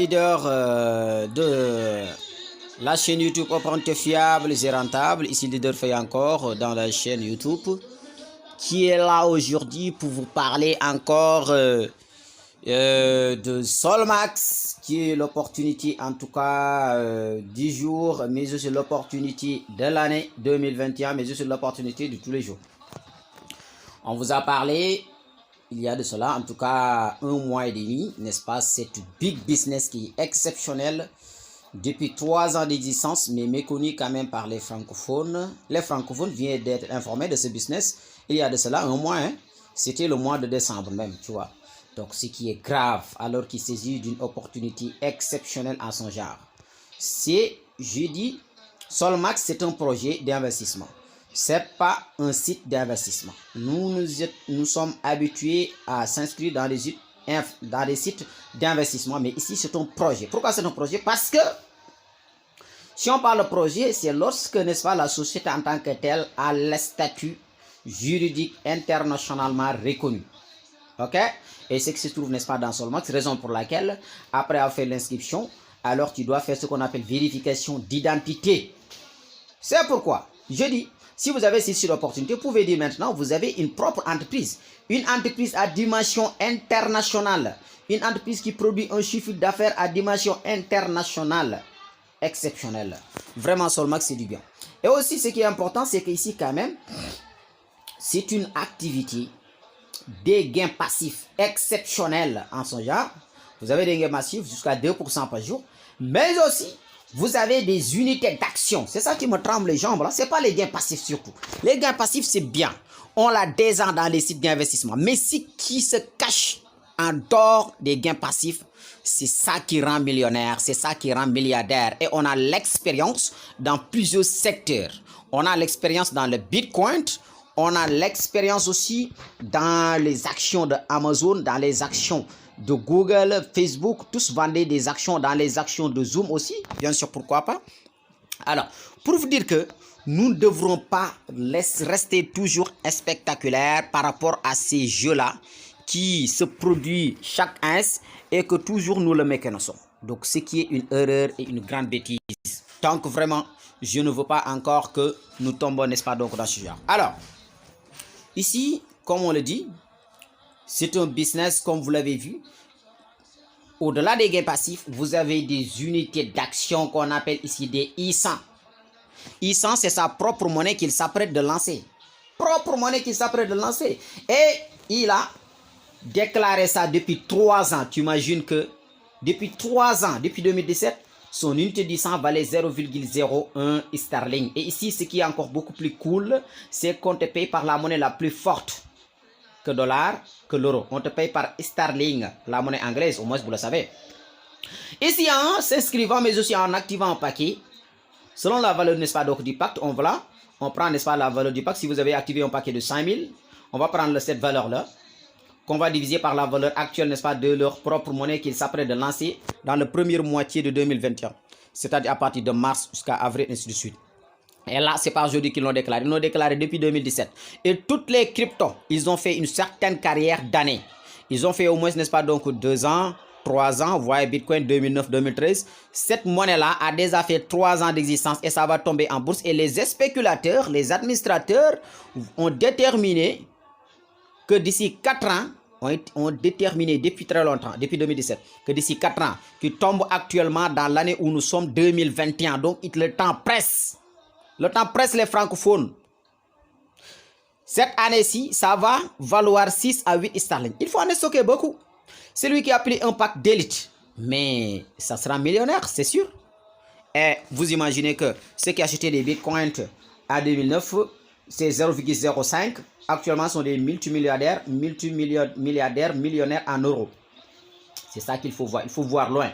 leader de la chaîne YouTube Apprentis Fiables et Rentables. Ici leader fait encore dans la chaîne YouTube qui est là aujourd'hui pour vous parler encore de Solmax, qui est l'opportunité en tout cas 10 jours, mais aussi l'opportunité de l'année 2021, mais aussi l'opportunité de tous les jours. On vous a parlé il y a de cela en tout cas 1 mois et demi, n'est-ce pas, cette big business qui est exceptionnelle depuis 3 ans d'existence, mais méconnu quand même par les francophones. Les francophones viennent d'être informés de ce business il y a de cela 1 mois, hein. C'était le mois de décembre même, tu vois. Donc ce qui est grave alors qu'il s'agit d'une opportunité exceptionnelle à son genre. C'est, je dis, Solmax, c'est un projet d'investissement. C'est pas un site d'investissement. Nous sommes habitués à s'inscrire dans des sites d'investissement, mais ici c'est un projet. Pourquoi c'est un projet? Parce que si on parle de projet, c'est lorsque, n'est-ce pas, la société en tant que telle a le statut juridique internationalement reconnu. Ok? Et c'est ce qui se trouve, n'est-ce pas, dans Solmax, raison pour laquelle, après avoir fait l'inscription, alors tu dois faire ce qu'on appelle vérification d'identité. C'est pourquoi je dis, si vous avez saisi l'opportunité, vous pouvez dire maintenant, vous avez une propre entreprise. Une entreprise à dimension internationale. Une entreprise qui produit un chiffre d'affaires à dimension internationale. Exceptionnel. Vraiment, Solmax, c'est du bien. Et aussi, ce qui est important, c'est qu'ici, quand même, c'est une activité des gains passifs exceptionnels en son genre. Vous avez des gains passifs jusqu'à 2% par jour. Mais aussi, vous avez des unités d'action. C'est ça qui me tremble les jambes. Ce n'est pas les gains passifs surtout. Les gains passifs, c'est bien. On l'a déjà dans les sites d'investissement. Mais ce qui se cache en dehors des gains passifs, c'est ça qui rend millionnaire, c'est ça qui rend milliardaire. Et on a l'expérience dans plusieurs secteurs. On a l'expérience dans le Bitcoin. On a l'expérience aussi dans les actions de Amazon, dans les actions de Google, Facebook. Tous vendaient des actions dans les actions de Zoom aussi. Bien sûr, pourquoi pas. Alors, pour vous dire que nous ne devrons pas rester toujours spectaculaires par rapport à ces jeux-là qui se produisent chaque instant et que toujours nous le méconnaissons. Donc, ce qui est une erreur et une grande bêtise. Tant que vraiment, je ne veux pas encore que nous tombons, n'est-ce pas, donc dans ce genre. Alors, ici, comme on le dit, c'est un business, comme vous l'avez vu. Au-delà des gains passifs, vous avez des unités d'action qu'on appelle ici des I100. I100, c'est sa propre monnaie qu'il s'apprête de lancer. Propre monnaie qu'il s'apprête de lancer. Et il a déclaré ça depuis 3 ans. Tu imagines que depuis 3 ans, depuis 2017, son unité d'I100 valait 0,01 sterling. Et ici, ce qui est encore beaucoup plus cool, c'est qu'on te paye par la monnaie la plus forte que dollar, que l'euro. On te paye par sterling, la monnaie anglaise, au moins vous le savez. Ici, en s'inscrivant, mais aussi en activant un paquet, selon la valeur, n'est-ce pas, donc, du pacte, on prend, n'est-ce pas, la valeur du pacte. Si vous avez activé un paquet de 5000, on va prendre cette valeur-là, qu'on va diviser par la valeur actuelle, n'est-ce pas, de leur propre monnaie qu'ils s'apprêtent de lancer dans la première moitié de 2021. C'est-à-dire à partir de mars jusqu'à avril, ainsi de suite. Et là, c'est pas aujourd'hui qu'ils l'ont déclaré. Ils l'ont déclaré depuis 2017. Et toutes les cryptos, ils ont fait une certaine carrière d'années. Ils ont fait au moins, n'est-ce pas, donc 2 ans, 3 ans. Vous voyez, Bitcoin 2009-2013. Cette monnaie-là a déjà fait 3 ans d'existence et ça va tomber en bourse. Et les spéculateurs, les administrateurs ont déterminé que d'ici 4 ans, ont déterminé depuis très longtemps, depuis 2017, que d'ici 4 ans, qui tombe actuellement dans l'année où nous sommes 2021. Donc, le temps presse. Le temps presse les francophones. Cette année-ci, ça va valoir 6 à 8 sterling. Il faut en stocker beaucoup. Celui qui a pris un pack d'élite, mais ça sera millionnaire, c'est sûr. Et vous imaginez que ceux qui achetaient des bitcoins en 2009, c'est 0,05. Actuellement, sont des multimilliardaires, millionnaires en euros. C'est ça qu'il faut voir. Il faut voir loin.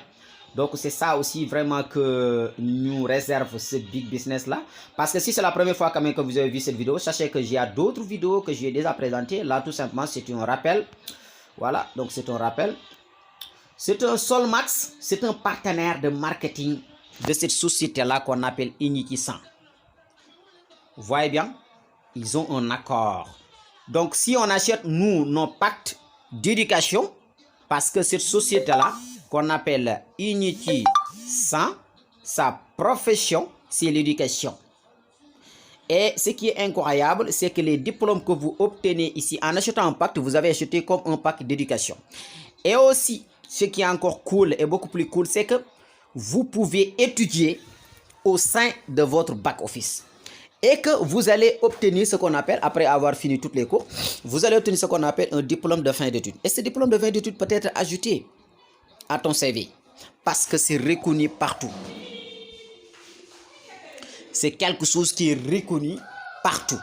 Donc, c'est ça aussi vraiment que nous réserve ce big business-là. Parce que si c'est la première fois quand même que vous avez vu cette vidéo, sachez que j'ai d'autres vidéos que j'ai déjà présentées. Là, tout simplement, c'est un rappel. Voilà, donc c'est un rappel. C'est un Solmax, c'est un partenaire de marketing de cette société-là qu'on appelle Iniki 100. Vous voyez bien, ils ont un accord. Donc, si on achète, nous, nos pactes d'éducation, parce que cette société-là qu'on appelle Unity 100. Sa profession, c'est l'éducation. Et ce qui est incroyable, c'est que les diplômes que vous obtenez ici, en achetant un pack, vous avez acheté comme un pack d'éducation. Et aussi, ce qui est encore cool et beaucoup plus cool, c'est que vous pouvez étudier au sein de votre back-office. Et que vous allez obtenir ce qu'on appelle, après avoir fini toutes les cours, vous allez obtenir ce qu'on appelle un diplôme de fin d'études. Et ce diplôme de fin d'études peut être ajouté à ton CV parce que c'est reconnu partout. C'est quelque chose qui est reconnu partout.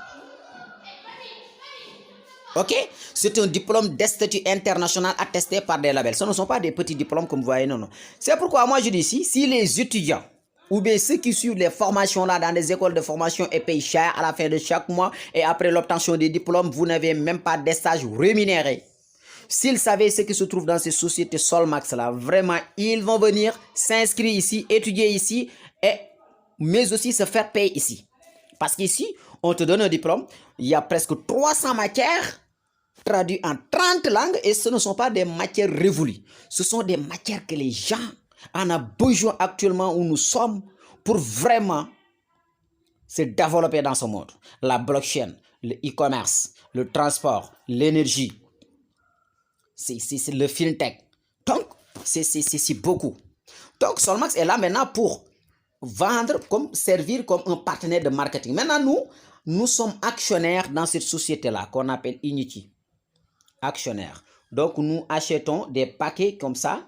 Ok? C'est un diplôme d'Institut international attesté par des labels. Ce ne sont pas des petits diplômes comme vous voyez, non, non. C'est pourquoi moi je dis ici, si les étudiants ou bien ceux qui suivent les formations là dans des écoles de formation et payent cher à la fin de chaque mois et après l'obtention des diplômes, vous n'avez même pas des stages rémunérés. S'ils savaient ce qui se trouve dans ces sociétés Solmax là, vraiment, ils vont venir s'inscrire ici, étudier ici, mais aussi se faire payer ici. Parce qu'ici, on te donne un diplôme, il y a presque 300 matières traduites en 30 langues et ce ne sont pas des matières révolues. Ce sont des matières que les gens en ont besoin actuellement où nous sommes pour vraiment se développer dans ce monde. La blockchain, le e-commerce, le transport, l'énergie, c'est le fintech. Donc, c'est beaucoup. Donc, Solmax est là maintenant pour vendre, servir comme un partenaire de marketing. Maintenant, nous sommes actionnaires dans cette société-là qu'on appelle Unity. Actionnaires. Donc, nous achetons des paquets comme ça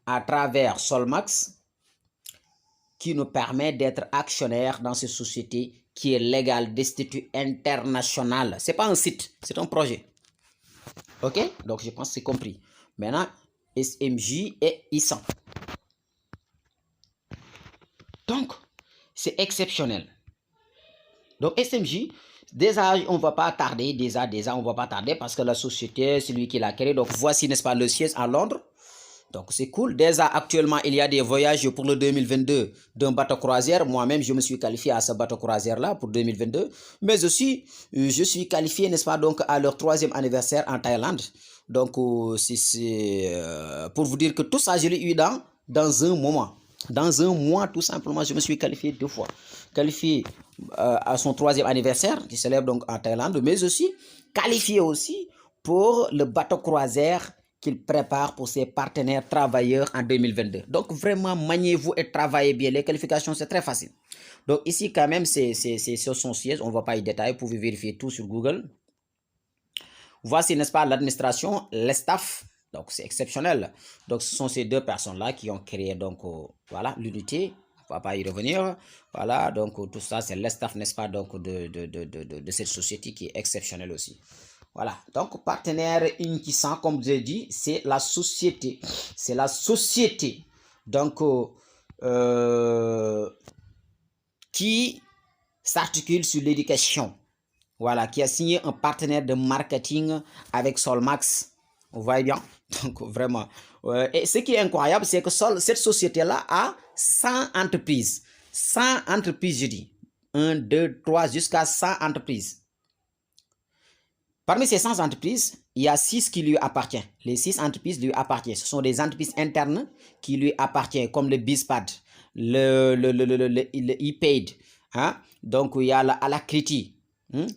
à travers Solmax qui nous permet d'être actionnaires dans cette société qui est légale d'Institut international. Ce n'est pas un site, c'est un projet. Ok? Donc, je pense que c'est compris. Maintenant, SMJ et ISAN. Donc, c'est exceptionnel. Donc, SMJ, déjà, on ne va pas tarder, déjà, on ne va pas tarder parce que la société, c'est lui qui l'a créé. Donc, voici, n'est-ce pas, le siège à Londres. Donc, c'est cool. Déjà, actuellement, il y a des voyages pour le 2022 d'un bateau croisière. Moi-même, je me suis qualifié à ce bateau croisière-là pour 2022. Mais aussi, je suis qualifié, n'est-ce pas, donc, à leur 3e anniversaire en Thaïlande. Donc, c'est pour vous dire que tout ça, je l'ai eu dans un moment. Dans un mois, tout simplement, je me suis qualifié 2 fois. Qualifié à son 3e anniversaire, qui célèbre donc en Thaïlande, mais aussi qualifié aussi pour le bateau croisière qu'il prépare pour ses partenaires travailleurs en 2022. Donc, vraiment, maniez-vous et travaillez bien. Les qualifications, c'est très facile. Donc, ici, quand même, c'est sur son siège. On ne va pas y détailler. Vous pouvez vérifier tout sur Google. Voici, n'est-ce pas, l'administration, les staff. Donc, c'est exceptionnel. Donc, ce sont ces 2 personnes-là qui ont créé, donc, voilà, l'unité. On ne va pas y revenir. Voilà, donc, tout ça, c'est le staff, n'est-ce pas, donc, de cette société qui est exceptionnelle aussi. Voilà, donc, partenaire Unity 100, comme je l'ai dit, c'est la société. C'est la société, donc, qui s'articule sur l'éducation. Voilà, qui a signé un partenaire de marketing avec Solmax. Vous voyez bien? Donc, vraiment. Et ce qui est incroyable, c'est que cette société-là a 100 entreprises. 100 entreprises, je dis. 1, 2, 3, jusqu'à 100 entreprises. Parmi ces 100 entreprises, il y a 6 qui lui appartiennent. Les 6 entreprises lui appartiennent. Ce sont des entreprises internes qui lui appartiennent, comme le Bizpad, le ePaid. Hein? Donc, il y a Alacrity.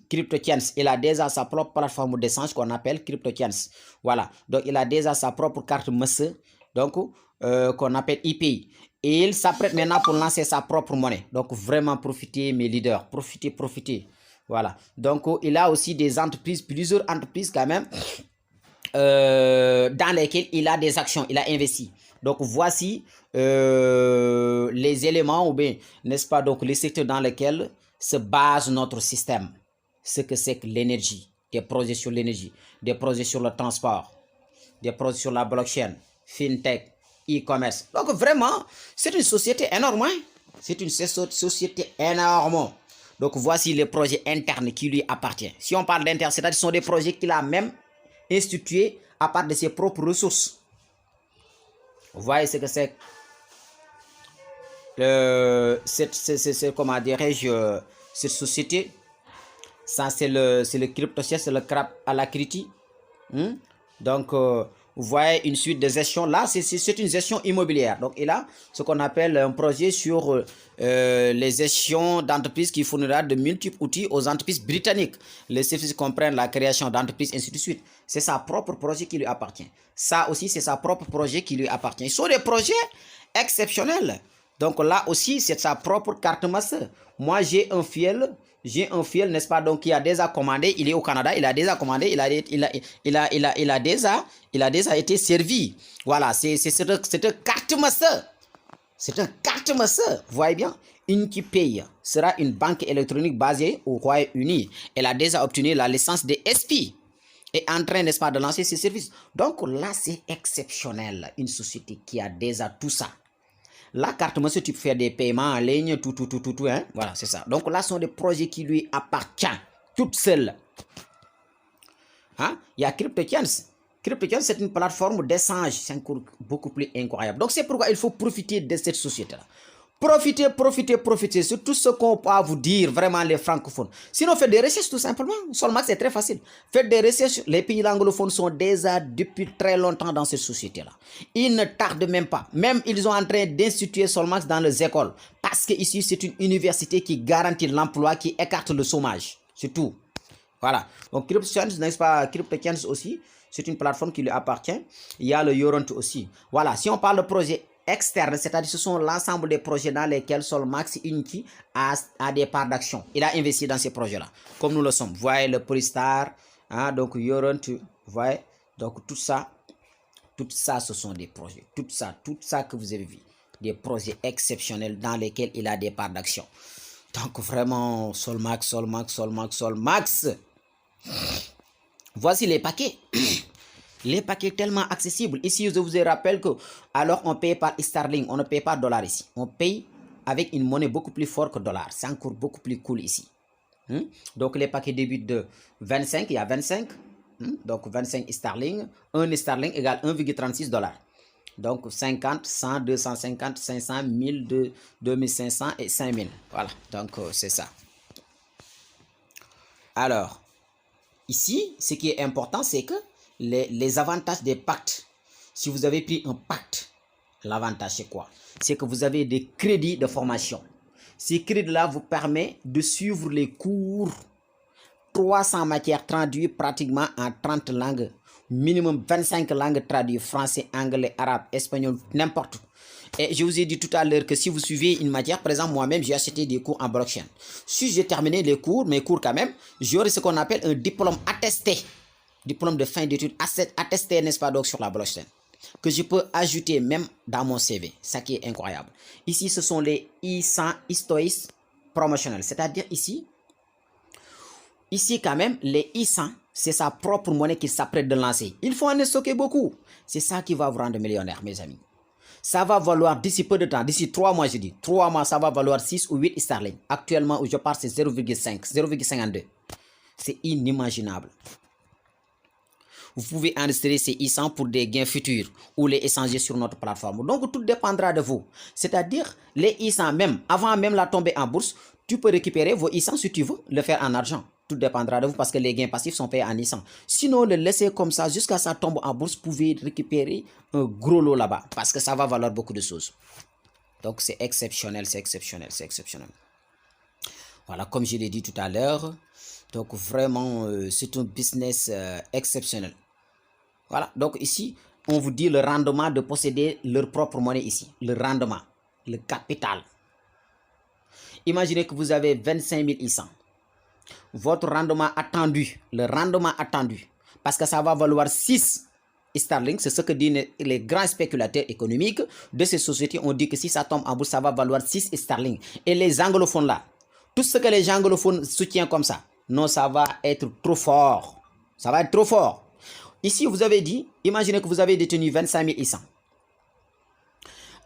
CryptoChains, il a déjà sa propre plateforme d'échange qu'on appelle CryptoChains. Voilà, donc il a déjà sa propre carte MESE, donc qu'on appelle ePay. Et il s'apprête maintenant pour lancer sa propre monnaie. Donc vraiment profitez mes leaders, profitez. Voilà, donc il a aussi des entreprises, plusieurs entreprises quand même, dans lesquelles il a des actions, il a investi. Donc voici les éléments ou bien, n'est-ce pas, donc les secteurs dans lesquels se base notre système. Ce que c'est que l'énergie, des projets sur l'énergie, des projets sur le transport, des projets sur la blockchain, fintech, e-commerce. Donc vraiment, c'est une société énorme. Hein? C'est une société énorme. Donc voici les projets internes qui lui appartiennent. Si on parle d'interne, c'est-à-dire que ce sont des projets qu'il a même institués à part de ses propres ressources. Vous voyez ce que c'est? C'est comment dirais-je, cette société. Ça, c'est le CryptoChains, c'est le Alacrity. Donc, vous voyez une suite de gestion. Là, c'est une gestion immobilière. Donc, il a ce qu'on appelle un projet sur les gestions d'entreprises qui fournira de multiples outils aux entreprises britanniques. Les services comprennent la création d'entreprises, ainsi de suite. C'est sa propre projet qui lui appartient. Ça aussi, c'est sa propre projet qui lui appartient. Ce sont des projets exceptionnels. Donc là aussi, c'est sa propre carte master. Moi, j'ai un fiel, n'est-ce pas, donc il a déjà commandé, il est au Canada, il a déjà commandé, il a déjà été servi. Voilà, c'est un carte master. C'est un carte master, vous voyez bien. InQPay sera une banque électronique basée au Royaume-Uni. Elle a déjà obtenu la licence de SP et en train, n'est-ce pas, de lancer ses services. Donc là, c'est exceptionnel. Une société qui a déjà tout ça. La carte monsieur, tu peux faire des paiements en ligne, tout, hein. Voilà, c'est ça. Donc là, ce sont des projets qui lui appartiennent, toutes seules. Hein? Il y a CryptoChains. CryptoChains, c'est une plateforme d'échange. C'est encore beaucoup plus incroyable. Donc c'est pourquoi il faut profiter de cette société-là. Profitez. C'est tout ce qu'on peut vous dire, vraiment, les francophones. Sinon, faites des recherches tout simplement. Solmax, c'est très facile. Faites des recherches. Les pays anglophones sont déjà depuis très longtemps dans cette société-là. Ils ne tardent même pas. Même, ils sont en train d'instituer Solmax dans les écoles. Parce que ici, c'est une université qui garantit l'emploi, qui écarte le chômage. C'est tout. Voilà. Donc, CryptoChains, n'est-ce pas? CryptoChains aussi, c'est une plateforme qui lui appartient. Il y a le Yoront aussi. Voilà. Si on parle de projet externe, c'est-à-dire ce sont l'ensemble des projets dans lesquels Solmax Inc. a des parts d'action. Il a investi dans ces projets-là, comme nous le sommes. Vous voyez le Polystar, hein, donc Yoront, vous voyez, donc tout ça, ce sont des projets. Tout ça que vous avez vu, des projets exceptionnels dans lesquels il a des parts d'action. Donc vraiment, Solmax. Voici les paquets. Les paquets tellement accessibles. Ici, je vous rappelle que alors on paye par sterling, on ne paye pas dollar ici. On paye avec une monnaie beaucoup plus forte que dollar. C'est encore beaucoup plus cool ici. Donc les paquets débutent de 25, il y a 25. Donc 25 sterling. 1 sterling égale 1,36 dollars. Donc 50, 100, 250, 500, 1000, 2500 et 5000. Voilà, donc c'est ça. Alors, ici, ce qui est important, c'est que les avantages des pactes. Si vous avez pris un pacte, l'avantage c'est quoi? C'est que vous avez des crédits de formation. Ces crédits-là vous permettent de suivre les cours 300 matières traduites pratiquement en 30 langues. Minimum 25 langues traduites, français, anglais, arabe, espagnol, n'importe où. Et je vous ai dit tout à l'heure que si vous suivez une matière, par exemple, moi-même, j'ai acheté des cours en blockchain. Si j'ai terminé les cours, mes cours quand même, j'aurai ce qu'on appelle un diplôme attesté. Diplôme de fin d'études attesté, n'est-ce pas, donc sur la blockchain, que je peux ajouter même dans mon CV, ça qui est incroyable. Ici, ce sont les I100 Histois promotionnels, c'est-à-dire ici quand même, les I100, c'est sa propre monnaie qu'il s'apprête de lancer. Il faut en stocker beaucoup. C'est ça qui va vous rendre millionnaire, mes amis. Ça va valoir d'ici peu de temps, d'ici 3 mois, je dis. 3 mois, ça va valoir 6 ou 8 sterling. Actuellement, où je parle, c'est 0,5, 0,52. C'est inimaginable. Vous pouvez enregistrer ces I100 pour des gains futurs ou les échanger sur notre plateforme. Donc, tout dépendra de vous. C'est-à-dire, les I100, même avant même la tombée en bourse, tu peux récupérer vos I100 si tu veux le faire en argent. Tout dépendra de vous parce que les gains passifs sont payés en I100. Sinon, le laisser comme ça jusqu'à ça tombe en bourse, vous pouvez récupérer un gros lot là-bas parce que ça va valoir beaucoup de choses. Donc, c'est exceptionnel, c'est exceptionnel. Voilà, comme je l'ai dit tout à l'heure. Donc, vraiment, c'est un business exceptionnel. Voilà, donc ici, on vous dit le rendement de posséder leur propre monnaie ici. Le rendement, le capital. Imaginez que vous avez 25 000 I100. Votre rendement attendu, le rendement attendu, parce que ça va valoir 6 sterling, c'est ce que disent les grands spéculateurs économiques de ces sociétés. On dit que si ça tombe en bourse, ça va valoir 6 sterling. Et les anglophones là, tout ce que les anglophones soutiennent comme ça, non, ça va être trop fort. Ça va être trop fort. Ici, vous avez dit, imaginez que vous avez détenu 25 000 I100.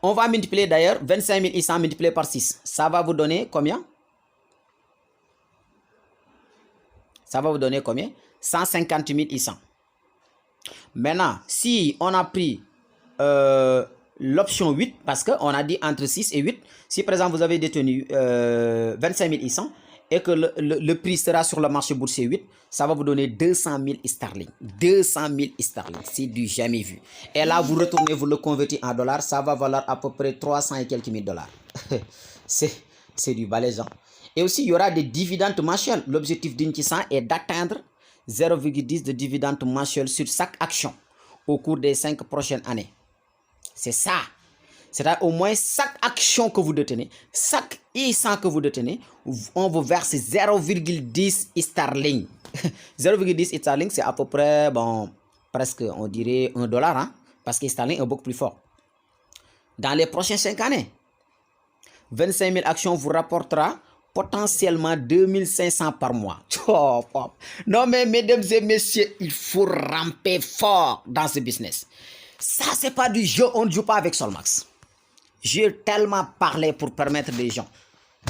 On va multiplier d'ailleurs 25 000 I100 multiplié par 6. Ça va vous donner combien? Ça va vous donner combien? 150 000 I100. Maintenant, si on a pris l'option 8, parce qu'on a dit entre 6 et 8, si par exemple vous avez détenu 25 000 I100, et que le prix sera sur le marché boursier 8, ça va vous donner 200 000 sterling. 200 000 sterling, c'est du jamais vu. Et là, vous retournez, vous le convertissez en dollars, ça va valoir à peu près 300 et quelques mille dollars. C'est du balèze. Et aussi, il y aura des dividendes mensuels. L'objectif d'Intisan est d'atteindre 0,10 de dividendes mensuels sur chaque action au cours des 5 prochaines années. C'est ça. C'est-à-dire au moins chaque action que vous détenez, chaque ISAN que vous détenez, on vous verse 0,10 sterling. 0,10 sterling, c'est à peu près, bon, presque, on dirait $1, hein, parce que sterling est beaucoup plus fort. Dans les prochaines 5 années, 25 000 actions vous rapportera potentiellement 2500 par mois. Oh, non mais mesdames et messieurs, il faut ramper fort dans ce business. Ça, c'est pas du jeu, on ne joue pas avec Solmax. J'ai tellement parlé pour permettre les gens.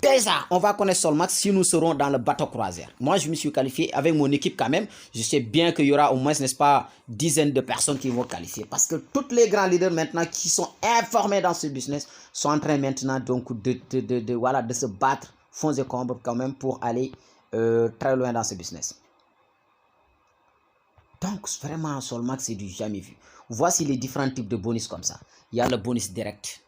Déjà, on va connaître Solmax si nous serons dans le bateau croisière. Moi, je me suis qualifié avec mon équipe quand même. Je sais bien qu'il y aura au moins, n'est-ce pas, dizaines de personnes qui vont qualifier. Parce que tous les grands leaders maintenant qui sont informés dans ce business sont en train maintenant donc voilà, de se battre fonds et combres quand même pour aller très loin dans ce business. Donc, vraiment, Solmax, c'est du jamais vu. Voici les différents types de bonus comme ça. Il y a le bonus direct,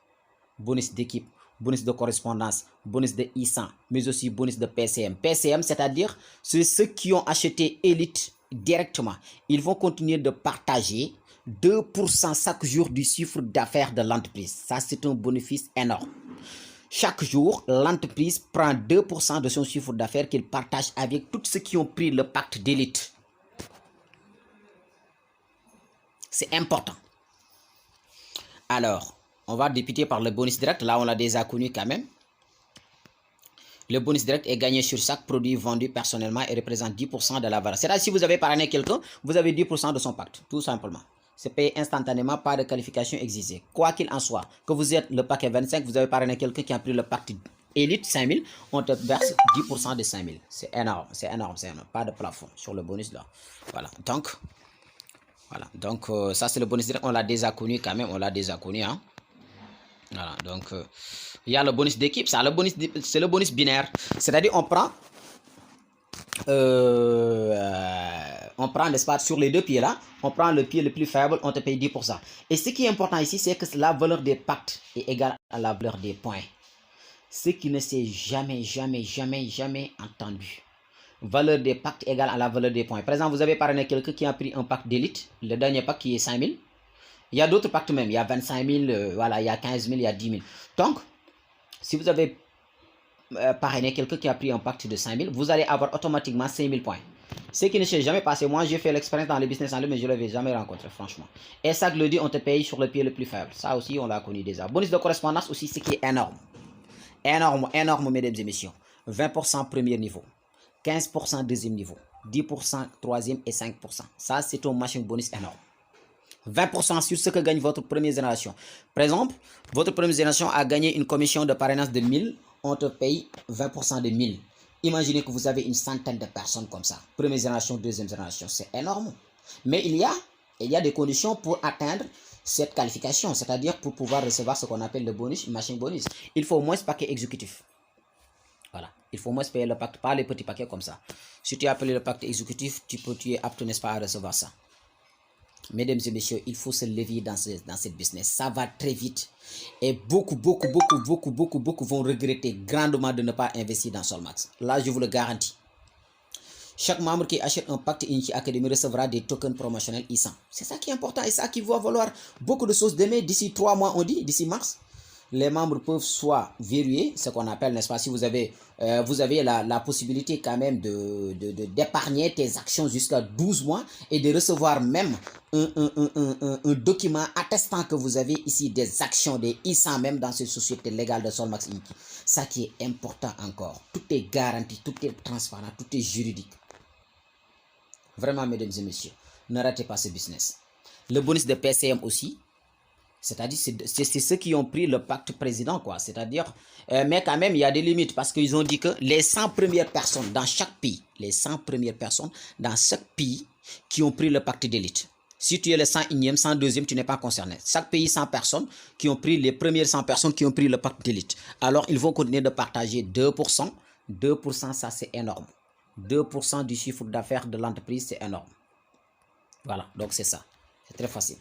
bonus d'équipe, bonus de correspondance, bonus de ISAN, mais aussi bonus de PCM. PCM, c'est-à-dire ceux qui ont acheté Elite directement. Ils vont continuer de partager 2% chaque jour du chiffre d'affaires de l'entreprise. Ça, c'est un bénéfice énorme. Chaque jour, l'entreprise prend 2% de son chiffre d'affaires qu'il partage avec tous ceux qui ont pris le pacte d'Elite. C'est important. Alors, on va débuter par le bonus direct. Là, on l'a déjà connu quand même. Le bonus direct est gagné sur chaque produit vendu personnellement et représente 10% de la valeur. C'est-à-dire, si vous avez parrainé quelqu'un, vous avez 10% de son pacte, tout simplement. C'est payé instantanément, pas de qualification exigée. Quoi qu'il en soit, que vous êtes le paquet 25, vous avez parrainé quelqu'un qui a pris le pacte Elite 5000, on te verse 10% de 5000. C'est énorme, c'est énorme, c'est énorme. Pas de plafond sur le bonus là. Voilà, donc... Voilà, donc ça c'est le bonus direct, on l'a déjà connu quand même, on l'a déjà connu. Hein? Voilà, donc il y a le bonus d'équipe, c'est le bonus binaire. C'est-à-dire on prend, n'est-ce pas, sur les deux pieds là, on prend le pied le plus faible, on te paye 10%. Et ce qui est important ici, c'est que la valeur des pactes est égale à la valeur des points. Ce qui ne s'est jamais entendu. Valeur des pactes égale à la valeur des points. Par exemple, vous avez parrainé quelqu'un qui a pris un pacte d'élite, le dernier pacte qui est 5 000. Il y a d'autres pactes même, il y a 25 000, voilà, il y a 15 000, il y a 10 000. Donc, si vous avez parrainé quelqu'un qui a pris un pacte de 5 000, vous allez avoir automatiquement 5 000 points. Ce qui ne s'est jamais passé, moi j'ai fait l'expérience dans les business en ligne, mais je ne l'avais jamais rencontré, franchement. Et ça, le dit, on te paye sur le pied le plus faible. Ça aussi, on l'a connu déjà. Bonus de correspondance aussi, ce qui est énorme. Énorme, mesdames et messieurs. 20% premier niveau. 15% deuxième niveau, 10% troisième et 5%. Ça, c'est un matching bonus énorme. 20% sur ce que gagne votre première génération. Par exemple, votre première génération a gagné une commission de parrainage de 1000, on te paye 20% de 1000. Imaginez que vous avez une centaine de personnes comme ça. Première génération, deuxième génération, c'est énorme. Mais il y a des conditions pour atteindre cette qualification, c'est-à-dire pour pouvoir recevoir ce qu'on appelle le bonus, matching bonus. Il faut au moins ce paquet exécutif. Voilà, il faut au moins payer le pacte, pas les petits paquets comme ça. Si tu as appelé le pacte exécutif, tu es apte, n'est-ce pas, à recevoir ça. Mesdames et messieurs, il faut se lever dans cette business. Ça va très vite. Et beaucoup vont regretter grandement de ne pas investir dans Solmax. Là, je vous le garantis. Chaque membre qui achète un pacte Inchi Academy recevra des tokens promotionnels ISAN. C'est ça qui est important et ça qui va valoir beaucoup de choses demain, d'ici 3 mois, on dit, d'ici mars. Les membres peuvent soit verrouiller, ce qu'on appelle, n'est-ce pas, si vous avez la possibilité quand même d'épargner tes actions jusqu'à 12 mois et de recevoir même un document attestant que vous avez ici des actions, des ISAN même dans cette société légale de Solmax Inc. Ça qui est important encore. Tout est garanti, tout est transparent, tout est juridique. Vraiment, mesdames et messieurs, ne ratez pas ce business. Le bonus de PCM aussi. C'est-à-dire, c'est ceux qui ont pris le pacte président, quoi. C'est-à-dire, mais quand même, il y a des limites parce qu'ils ont dit que les 100 premières personnes dans chaque pays, les 100 premières personnes dans chaque pays qui ont pris le pacte d'élite. Si tu es le 101e, 102e, tu n'es pas concerné. Chaque pays, 100 personnes qui ont pris les premières 100 personnes qui ont pris le pacte d'élite. Alors, ils vont continuer de partager 2% 2%, ça c'est énorme. 2% du chiffre d'affaires de l'entreprise, c'est énorme. Voilà, donc c'est ça. C'est très facile.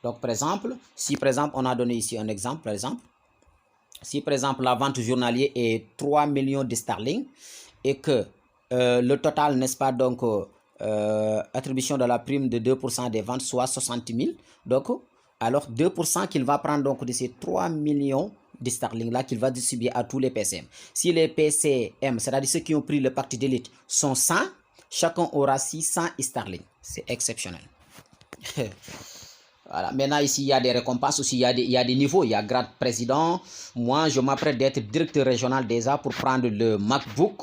Donc, par exemple, si par exemple, on a donné ici un exemple, par exemple, si par exemple la vente journalière est 3 millions de sterling et que le total, n'est-ce pas, donc attribution de la prime de 2% des ventes, soit 60 000, donc alors 2% qu'il va prendre donc de ces 3 millions de sterling là qu'il va distribuer à tous les PCM. Si les PCM, c'est-à-dire ceux qui ont pris le pacte d'élite, sont 100, chacun aura 600 sterling. C'est exceptionnel. Voilà. Maintenant, ici, il y a des récompenses aussi, il y a des niveaux. Il y a grade président. Moi, je m'apprête d'être directeur régional déjà pour prendre le MacBook.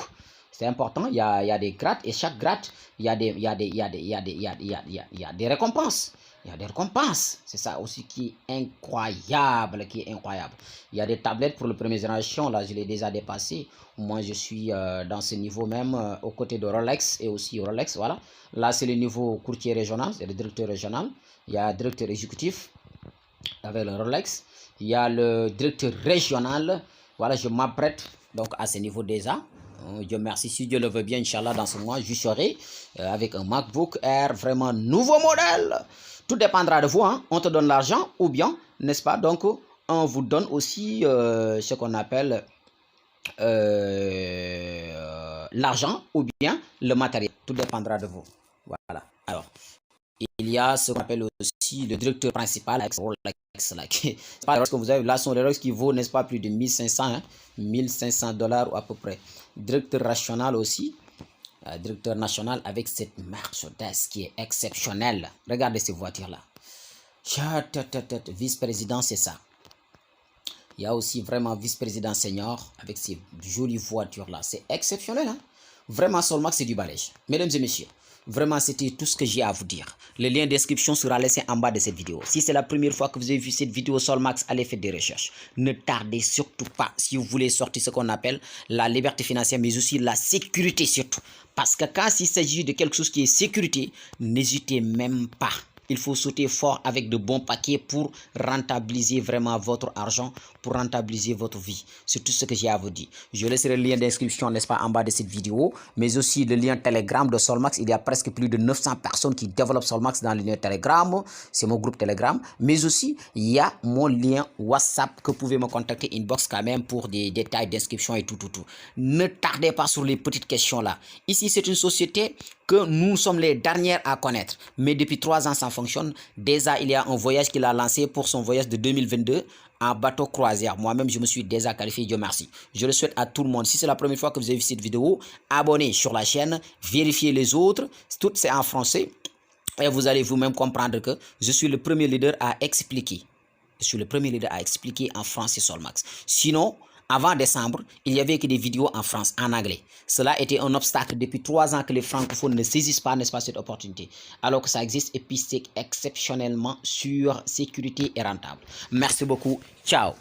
C'est important, il y a des grades et chaque grade, il y a des récompenses. Il y a des récompenses. C'est ça aussi qui est incroyable, Il y a des tablettes pour la première génération, là, je l'ai déjà dépassé. Moi, je suis dans ce niveau même, aux côtés de Rolex et aussi Rolex, voilà. Là, c'est le niveau courtier régional, c'est le directeur régional. Il y a le directeur exécutif avec le Rolex. Il y a le directeur régional. Voilà, je m'apprête donc à ce niveau déjà. Dieu merci, si Dieu le veut bien, Inch'Allah, dans ce mois, je serai avec un MacBook Air, vraiment nouveau modèle. Tout dépendra de vous, hein. On te donne l'argent ou bien, n'est-ce pas, donc on vous donne aussi ce qu'on appelle l'argent ou bien le matériel. Tout dépendra de vous. Voilà. Alors, il y a ce qu'on appelle aussi le directeur principal avec Rolex. Là, que vous avez, là sont les Rolex qui vaut, n'est-ce pas, plus de 1500, hein, 1500 $ ou à peu près. Directeur national aussi. Directeur national avec cette Mercedes qui est exceptionnelle. Regardez ces voitures-là. Vice-président, c'est ça. Il y a aussi vraiment vice-président senior avec ces jolies voitures-là. C'est exceptionnel, hein? Vraiment, Solmax, c'est du balèze. Mesdames et messieurs, vraiment, c'était tout ce que j'ai à vous dire. Le lien d'inscription sera laissé en bas de cette vidéo. Si c'est la première fois que vous avez vu cette vidéo Solmax, allez faire des recherches. Ne tardez surtout pas si vous voulez sortir ce qu'on appelle la liberté financière, mais aussi la sécurité surtout. Parce que quand il s'agit de quelque chose qui est sécurité, n'hésitez même pas. Il faut sauter fort avec de bons paquets pour rentabiliser vraiment votre argent, pour rentabiliser votre vie. C'est tout ce que j'ai à vous dire. Je laisserai le lien d'inscription, n'est-ce pas, en bas de cette vidéo, mais aussi le lien Telegram de Solmax. Il y a presque plus de 900 personnes qui développent Solmax dans le lien Telegram. C'est mon groupe Telegram. Mais aussi, il y a mon lien WhatsApp que vous pouvez me contacter inbox quand même pour des détails d'inscription et tout. Ne tardez pas sur les petites questions là. Ici, c'est une société que nous sommes les dernières à connaître. Mais depuis 3 ans, ça fonctionne. Déjà, il y a un voyage qu'il a lancé pour son voyage de 2022 en bateau croisière. Moi-même, je me suis déjà qualifié, Dieu merci. Je le souhaite à tout le monde. Si c'est la première fois que vous avez vu cette vidéo, abonnez sur la chaîne, vérifiez les autres. Tout c'est en français. Et vous allez vous-même comprendre que je suis le premier leader à expliquer. Je suis le premier leader à expliquer en français Solmax. Sinon, avant décembre, il n'y avait que des vidéos en France, en anglais. Cela était un obstacle depuis 3 ans que les francophones ne saisissent pas, n'est-ce pas, cette opportunité. Alors que ça existe et puis c'est exceptionnellement sur sécurité et rentable. Merci beaucoup. Ciao.